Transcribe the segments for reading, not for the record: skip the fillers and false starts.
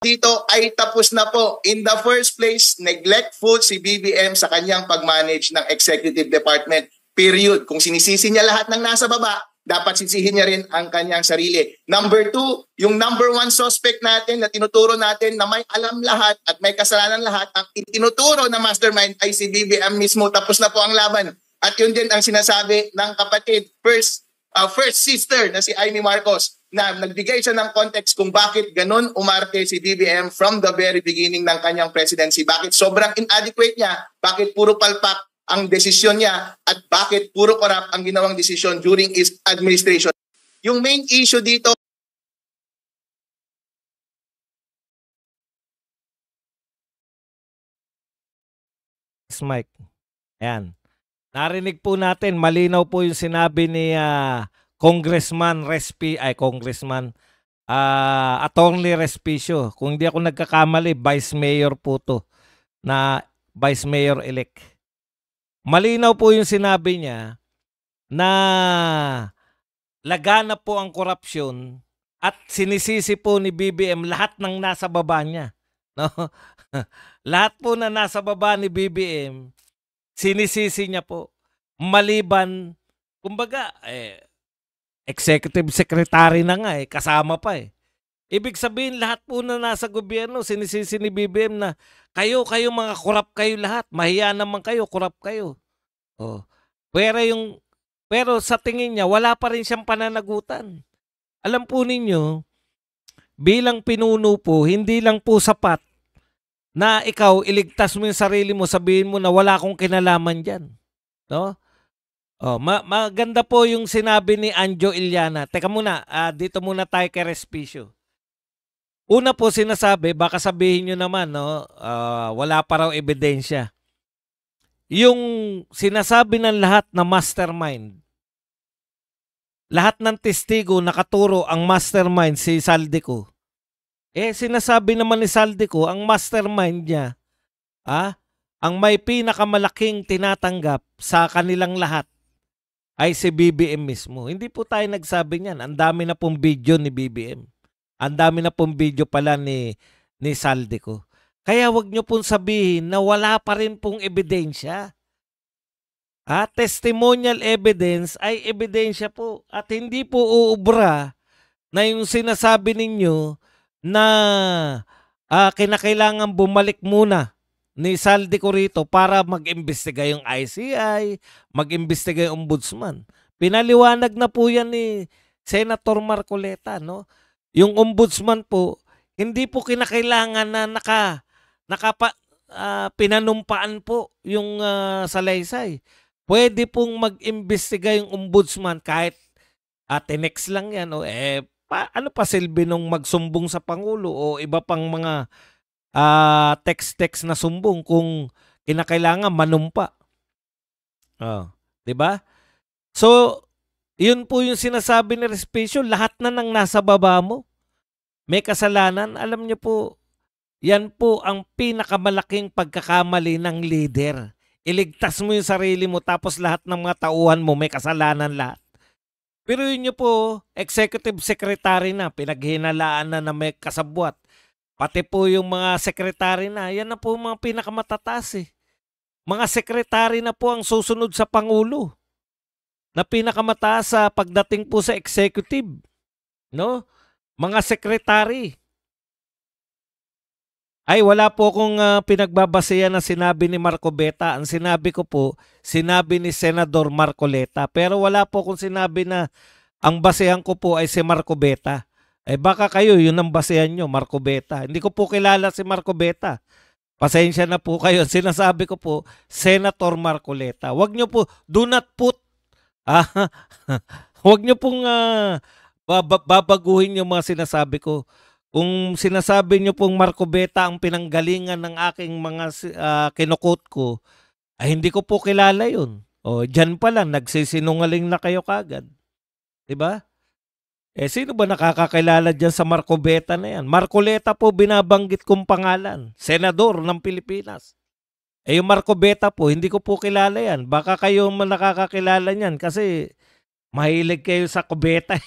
dito ay tapos na po. In the first place, neglectful si BBM sa kanyang pag-manage ng executive department. Period. Kung sinisisi niya lahat ng nasa baba, dapat sisihin niya rin ang kanyang sarili. Number two, yung number one suspect natin na tinuturo natin na may alam lahat at may kasalanan lahat, ang itinuturo na mastermind ay si BBM mismo. Tapos na po ang laban. At yun din ang sinasabi ng kapatid, first sister na si Amy Marcos, na nagbigay siya ng context kung bakit ganun umarte si BBM from the very beginning ng kanyang presidency. Bakit sobrang inadequate niya, bakit puro palpak ang desisyon niya, at bakit puro corrupt ang ginawang desisyon during his administration. Yung main issue dito, Mike. Ayan. Narinig po natin, malinaw po yung sinabi ni Attorney Respicio. Kung hindi ako nagkakamali, Vice Mayor po to, na Vice Mayor-elect. Malinaw po yung sinabi niya na laganap po ang korupsyon at sinisisi po ni BBM lahat ng nasa baba niya. No? Lahat po na nasa baba ni BBM, sinisisi niya po. Maliban, kumbaga, executive secretary na nga kasama pa Ibig sabihin, lahat po na nasa gobyerno, sinisisi ni BBM na kayo mga korap kayo lahat. Mahiya naman kayo, korap kayo. Oh. Pero sa tingin niya, wala pa rin siyang pananagutan. Alam po ninyo, bilang pinuno po, hindi lang po sapat na ikaw iligtas mo yung sarili mo, sabihin mo na wala akong kinalaman dyan. No? Oh, maganda po yung sinabi ni Anjo Iliana. Teka muna, dito muna tayo kay Respicio. Una po sinasabi, baka sabihin nyo naman, no, wala pa raw ebidensya. Yung sinasabi ng lahat na mastermind, lahat ng testigo nakaturo ang mastermind si Saldico. Sinasabi naman ni Saldico, ang mastermind niya, ang may pinakamalaking tinatanggap sa kanilang lahat ay si BBM mismo. Hindi po tayo nagsabi niyan. Ang dami na pong video ni BBM. Ang dami na pong video pala ni Saldico. Kaya wag nyo pong sabihin na wala pa rin pong ebidensya. Testimonial evidence ay ebidensya po. At hindi po uubra na yung sinasabi ninyo na kinakailangan bumalik muna ni Saldico rito para mag-imbestiga yung ICI, mag-imbestiga yung ombudsman. Pinaliwanag na po yan ni Senator Marcoleta, no? Yung ombudsman po, hindi po kinakailangan na pinanumpaan po yung salaysay. Pwede pong mag-imbestiga yung ombudsman kahit tinex lang yan. Ano pa silbi nung magsumbong sa Pangulo o iba pang mga text na sumbong kung kinakailangan manumpa. 'Di ba? So, yun po yung sinasabi ni Respicio, lahat na ng nasa baba mo may kasalanan. Alam niyo po, yan po ang pinakamalaking pagkakamali ng leader. Iligtas mo yung sarili mo tapos lahat ng mga tauhan mo may kasalanan lahat. Pero yun nyo po, executive secretary na, pinaghinalaan na may kasabwat. Pati po yung mga sekretary na, yan na po mga pinakamatatas Mga sekretary na po ang susunod sa Pangulo. Na pinakamataas sa pagdating po sa executive. No? Mga sekretary. Ay, wala po akong pinagbabasehan na sinabi ni Marcoleta. Ang sinabi ko po, sinabi ni Senador Marcoleta. Pero wala po akong sinabi na ang basehan ko po ay si Marcoleta. Baka kayo, yun ang basehan nyo, Marcoleta. Hindi ko po kilala si Marcoleta. Pasensya na po kayo. Sinasabi ko po, Senator Marcoleta. Huwag nyo po, do not put, huwag nyo pong babaguhin yung mga sinasabi ko. Kung sinasabi nyo pong Marcoleta ang pinanggalingan ng aking mga kinukot ko, ay hindi ko po kilala yun. Dyan pa lang, nagsisinungaling na kayo kagad. Diba? Sino ba nakakakilala dyan sa Marcoleta na yan? Marcoleta po binabanggit kong pangalan. Senador ng Pilipinas. Yung Marcoleta po, hindi ko po kilala yan. Baka kayo man nakakakilala niyan kasi mahilig kayo sa kubeta.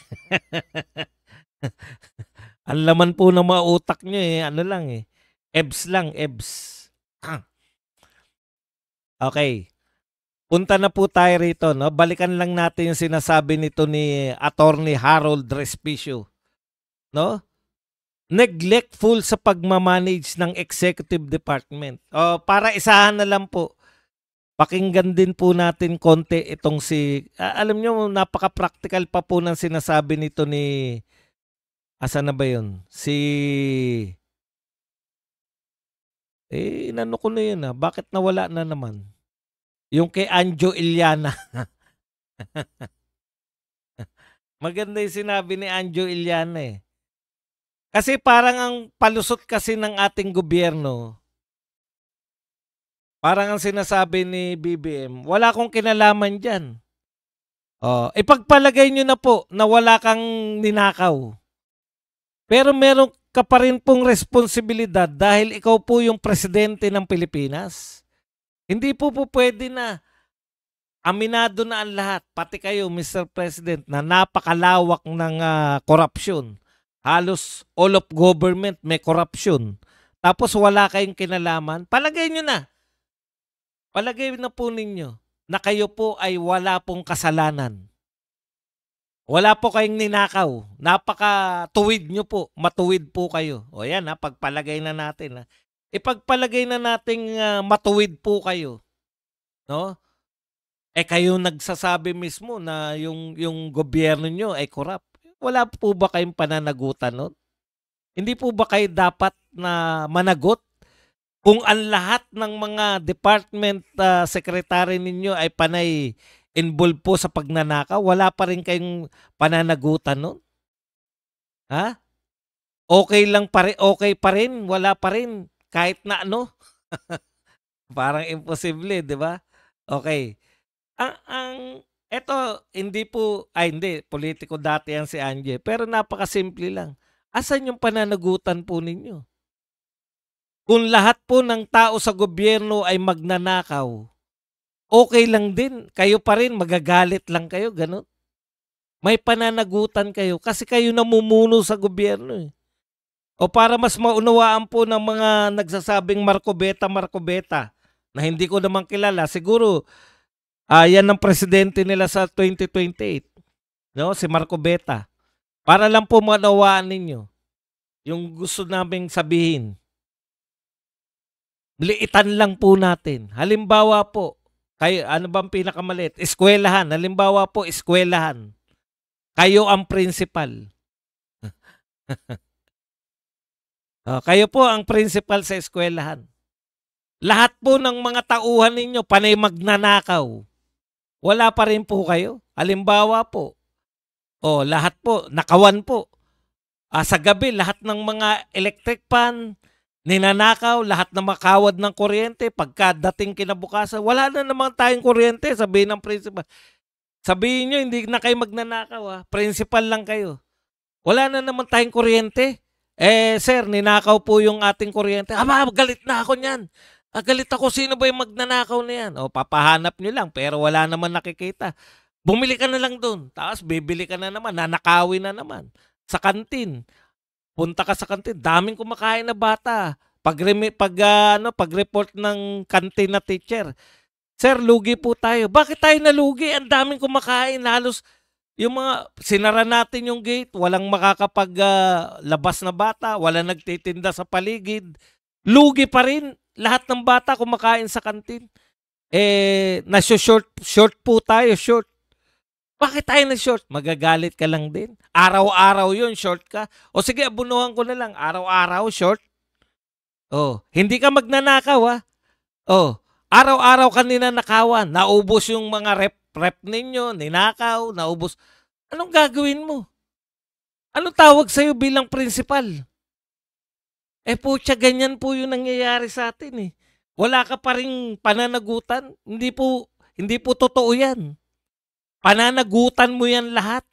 Ang laman po ng mga utak nyo ano lang EBS lang, EBS. Okay. Punta na po tayo rito, no? Balikan lang natin yung sinasabi nito ni Attorney Harold Respicio, no? Neglectful sa pagmamanage ng executive department. Para isahan na lang po, pakinggan din po natin konti itong alam nyo, napaka-practical pa po ng sinasabi nito ni, asa na ba yun? Inano ko na yun bakit nawala na naman? Yung kay Anjo Iliana. Maganda yung sinabi ni Anjo Iliana Kasi parang ang palusot kasi ng ating gobyerno, parang ang sinasabi ni BBM, wala akong kinalaman dyan. Ipagpalagay nyo na po na wala kang ninakaw. Pero meron ka pa rin pong responsibilidad dahil ikaw po yung presidente ng Pilipinas. Hindi po pwede na aminado na ang lahat, pati kayo Mr. President, na napakalawak ng korupsyon. Halos all of government may corruption. Tapos wala kayong kinalaman. Palagay nyo na. Palagay na po ninyo na kayo po ay wala pong kasalanan. Wala po kayong ninakaw. Napaka-tuwid nyo po. Matuwid po kayo. O yan pagpalagay na natin. Ipagpalagay na nating matuwid po kayo. No? Kayo nagsasabi mismo na yung gobyerno nyo ay corrupt. Wala po ba kayong pananagutan nun? Hindi po ba kayo dapat na managot kung ang lahat ng mga department secretary ninyo ay panay involved po sa pagnanakaw? Wala pa rin kayong pananagutan nun? Ha? Okay pa rin? Wala pa rin? Kahit na ano? Parang imposible, di ba? Okay. Eto, hindi, politiko dati yan si Anje, pero napakasimple lang. Asan yung pananagutan po ninyo? Kung lahat po ng tao sa gobyerno ay magnanakaw, okay lang din. Kayo pa rin, magagalit lang kayo, ganun. May pananagutan kayo kasi kayo namumuno sa gobyerno O para mas maunawaan po ng mga nagsasabing Marcobeta, na hindi ko naman kilala, siguro, yan ang presidente nila sa 2028. No? Si Marcobeta. Para lang po manawaan ninyo yung gusto naming sabihin. Liitan lang po natin. Halimbawa po, kayo, ano bang pinakamaliit? Eskwelahan. Halimbawa po, eskwelahan. Kayo ang principal. Kayo po ang principal sa eskwelahan. Lahat po ng mga tauhan ninyo, panay magnanakaw. Wala pa rin po kayo. Halimbawa po, lahat po, nakawan po. Sa gabi, lahat ng mga electric fan, ninanakaw, lahat na makawad ng kuryente, pagkadating kinabukasan, wala na naman tayong kuryente, sabihin ng principal. Sabihin nyo, hindi na kayo magnanakaw, principal lang kayo. Wala na naman tayong kuryente. Sir, ninakaw po yung ating kuryente. Galit na ako niyan. Galit ako, sino ba yung magnanakaw na yan? Papahanap nyo lang, pero wala naman nakikita. Bumili ka na lang doon. Tapos bibili ka na naman, nanakawin na naman. Sa kantin. Punta ka sa kantin, daming kumakain na bata. Pag-report ng kantin na teacher, sir, lugi po tayo. Bakit tayo nalugi? Ang daming kumakain. Halos yung mga, sinara natin yung gate, walang makakapag-labas na bata, walang nagtitinda sa paligid. Lugi pa rin. Lahat ng bata kumakain sa kantin. Short po tayo, short. Bakit tayo na-short? Magagalit ka lang din. Araw-araw yun, short ka. O sige, abunuhan ko na lang. Araw-araw, short. Hindi ka magnanakaw, araw-araw ka ninanakawan. Naubos yung mga rep ninyo, ninakaw, naubos. Anong gagawin mo? Anong tawag sa'yo bilang principal? Putya, ganyan po yung nangyayari sa atin Wala ka pa rin pananagutan. Hindi po totoo yan. Pananagutan mo yan lahat.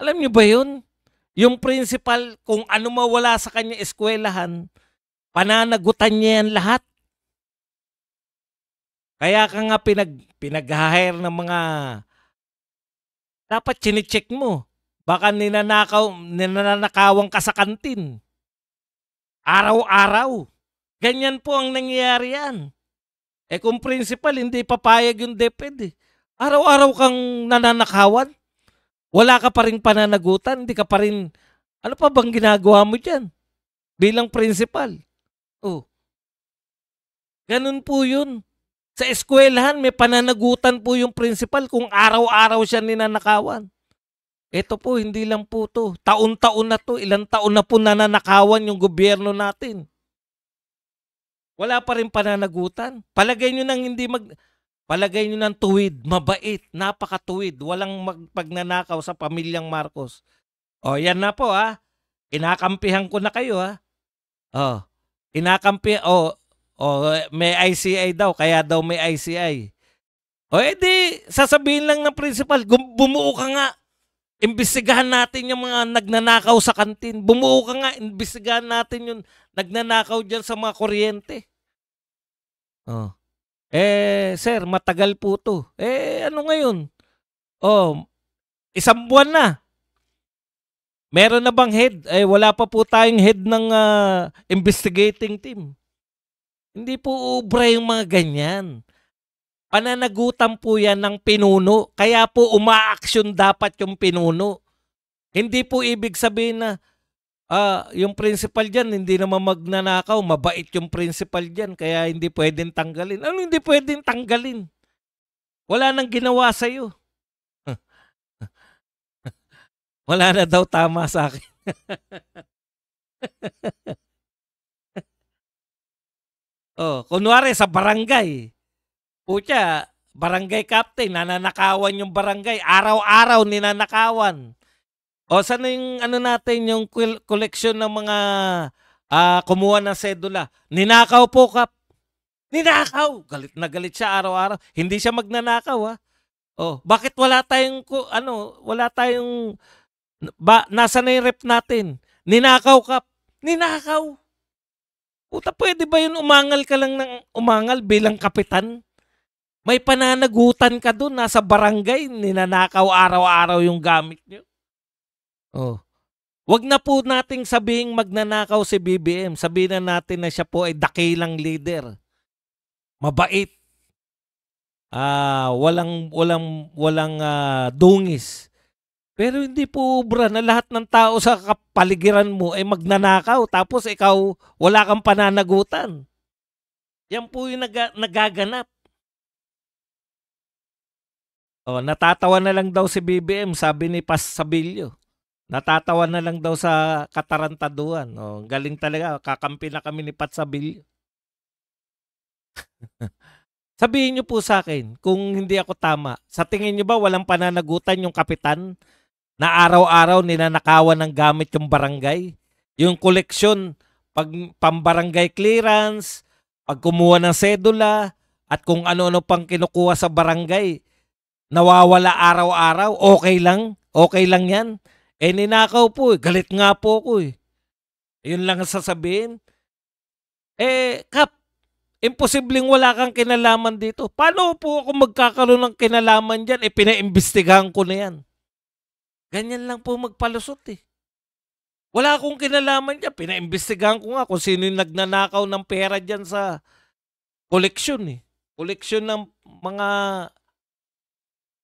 Alam niyo ba yun? Yung principal, kung ano mawala sa kanya eskwelahan, pananagutan niya yan lahat. Kaya ka nga pinag-hire ng mga, dapat chinecheck mo. Baka ninanakawan ka sa kantin. Araw-araw. Ganyan po ang nangyayari yan. Eh kung principal, hindi papayag yung DepEd eh. Araw-araw kang nananakawan. Wala ka pa rin pananagutan. Hindi ka pa rin, ano pa bang ginagawa mo dyan? Bilang principal. Oh. Ganun po yun. Sa eskwelahan, may pananagutan po yung principal kung araw-araw siya ninanakawan. Ito po, hindi lang po to. Taon-taon na to. Ilang taon na po nananakawan yung gobyerno natin. Wala pa rin pananagutan. Palagay nyo ng tuwid, mabait, napakatuwid, walang magpagnanakaw sa pamilyang Marcos. O, yan na po ha. Kinakampihan ko na kayo ha. O, may ICI daw, kaya daw may ICI. O, edi, sasabihin lang ng principal, bumuo ka nga. Imbestigahan natin yung mga nagnanakaw sa kantin. Bumuo ka nga, imbestigahan natin yung nagnanakaw dyan sa mga kuryente. Oh. Sir, matagal po to. Ano ngayon? Oh, 1 buwan na. Meron na bang head? Wala pa po tayong head ng investigating team. Hindi po ubra yung mga ganyan. Pananagutan po yan ng pinuno. Kaya po umaaksyon dapat yung pinuno. Hindi po ibig sabihin na yung principal dyan, hindi naman magnanakaw. Mabait yung principal dyan, kaya hindi pwedeng tanggalin. Ano hindi pwedeng tanggalin? Wala nang ginawa sa'yo. Wala na daw tama sa akin. Kunwari sa barangay. Pucha, barangay captain, nananakawan yung barangay. Araw-araw ninanakawan. Saan yung natin, yung collection ng mga kumuha ng sedula? Ninakaw po, Kap. Ninakaw! Galit na galit siya araw-araw. Hindi siya magnanakaw, ha? Bakit wala tayong, nasa na yung rep natin? Ninakaw, Kap. Ninakaw! Puta, pwede ba yun umangal ka lang ng umangal bilang kapitan? May pananagutan ka dun, nasa barangay, ninanakaw araw-araw yung gamit nyo. Wag na po nating sabihing magnanakaw si BBM. Sabihin na natin na siya po ay dakilang leader. Mabait. Walang dungis. Pero hindi po ubra na lahat ng tao sa kapaligiran mo ay magnanakaw tapos ikaw wala kang pananagutan. Yan po yung nagaganap. Natatawa na lang daw si BBM, sabi ni Pas Sabilio. Natatawa na lang daw sa katarantaduhan. Galing talaga, kakampi na kami ni Pat Sabilio. Sabihin niyo po sa akin, kung hindi ako tama, sa tingin niyo ba walang pananagutan yung kapitan na araw-araw ninanakawan ng gamit yung barangay? Yung koleksyon, pambarangay clearance, pag kumuha ng sedula, at kung ano-ano pang kinukuha sa barangay, nawawala araw-araw, okay lang yan. Ninakaw po, galit nga po ko eh. Yun lang ang sasabihin. Kap, imposibleng wala kang kinalaman dito. Paano po ako magkakaroon ng kinalaman dyan? Pinaimbestigahan ko na yan. Ganyan lang po magpalusot eh. Wala akong kinalaman dyan. Pinaimbestigahan ko nga kung sino yung nagnanakaw ng pera dyan sa koleksyon eh. Koleksyon ng mga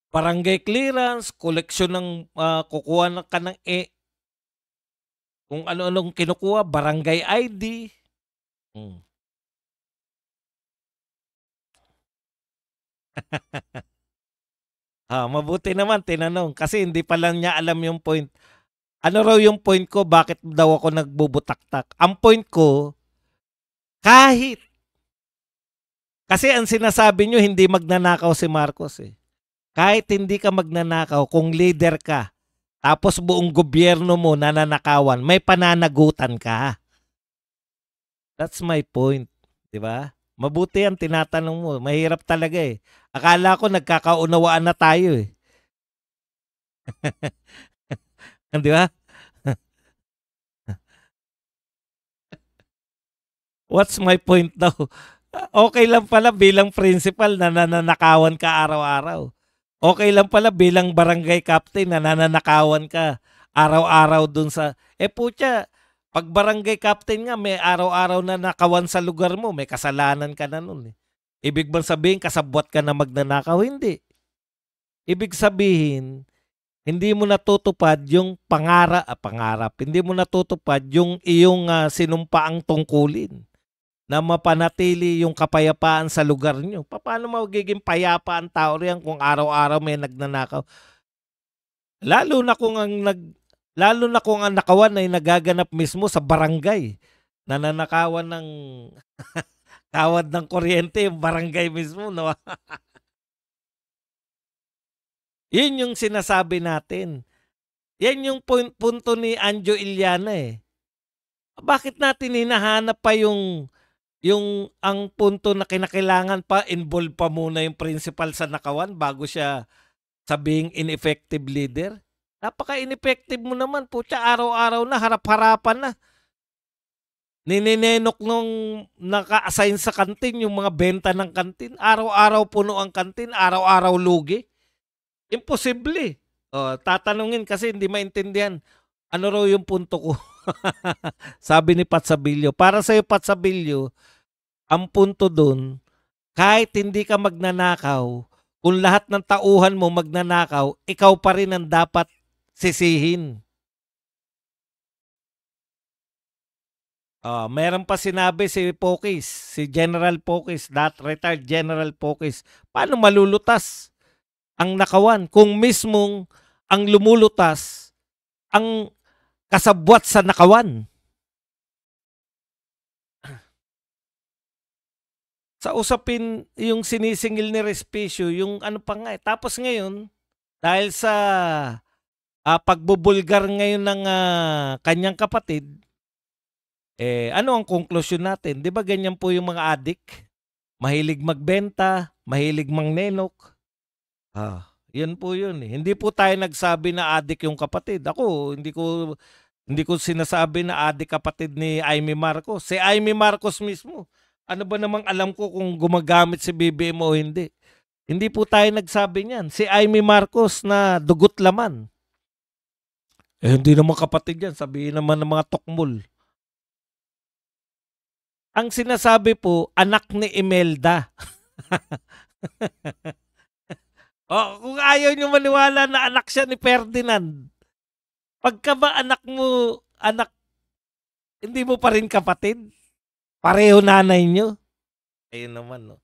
barangay clearance, koleksyon ng kukuha ka ng kung ano-anong kinukuha, barangay ID. Mabuti naman tinanong kasi hindi pa lang niya alam yung point. Ano raw yung point ko, bakit daw ako nagbubutaktak? Ang point ko, kasi ang sinasabi nyo, hindi magnanakaw si Marcos eh. Kahit hindi ka magnanakaw, kung leader ka, tapos buong gobyerno mo nananakawan, may pananagutan ka. That's my point. Diba? Mabuti yan tinatanong mo. Mahirap talaga eh. Akala ko nagkakaunawaan na tayo eh. Diba? What's my point daw? Okay lang pala bilang principal na nananakawan ka araw-araw. Okay lang pala bilang barangay captain na nananakawan ka araw-araw dun sa putya, 'pag barangay captain nga may araw-araw na nakawan sa lugar mo, may kasalanan ka na nun, eh. Ibig bang sabihin kasabwat ka na magnanakaw? Hindi. Ibig sabihin, hindi mo natutupad yung pangarap, hindi mo natutupad yung iyong, sinumpaang tungkulin na mapanatili yung kapayapaan sa lugar niyo. Papaano magiging payapa ang tao riyan kung araw-araw may nagnanakaw? Lalo na kung ang nakawan ay nagaganap mismo sa barangay. Nananakawan ng kawad ng kuryente yung barangay mismo, 'no? Yun yung sinasabi natin. Yan yung punto ni Anjo Iliana, eh. Bakit natin hinahanap pa yung ang punto na kinakailangan pa involve pa muna yung principal sa nakawan bago siya sabing ineffective leader? Napaka-ineffective mo naman, putya, araw-araw na, harap-harapan na. Nininenok nung naka-assign sa kantin yung mga benta ng kantin. Araw-araw puno ang kantin, araw-araw lugi. Imposible. Tatanungin kasi hindi maintindihan. Ano raw yung punto ko? Sabi ni Pat Sabilio. Para sa'yo, Pat Sabilio, ang punto dun, kahit hindi ka magnanakaw, kung lahat ng tauhan mo magnanakaw, ikaw pa rin ang dapat sisihin. Meron pa sinabi si Pokis, si General Pokis, retired General Pokis. Paano malulutas ang nakawan kung mismong ang lumulutas ang kasabwat sa nakawan? Sa usapin yung sinisingil ni Respicio, yung ano pa nga. Tapos ngayon, dahil sa pagbubulgar ngayon ng kanyang kapatid, ano ang konklusyon natin? Di ba ganyan po yung mga adik? Mahilig magbenta, mahilig mangnenok. Yun po yun, eh. Hindi po tayo nagsabi na adik yung kapatid. Ako, hindi ko sinasabi na adik kapatid ni Amy Marcos. Si Amy Marcos mismo. Ano ba namang alam ko kung gumagamit si BBM o hindi? Hindi po tayo nagsabi niyan. Si Amy Marcos na dugot laman. Hindi naman kapatid yan. Sabihin naman ng mga tokmol. Ang sinasabi po, anak ni Imelda. Kung ayaw nyo maniwala na anak siya ni Ferdinand, pagka ba anak mo, hindi mo pa rin kapatid? Pareho nanay nyo? Ayun naman, no?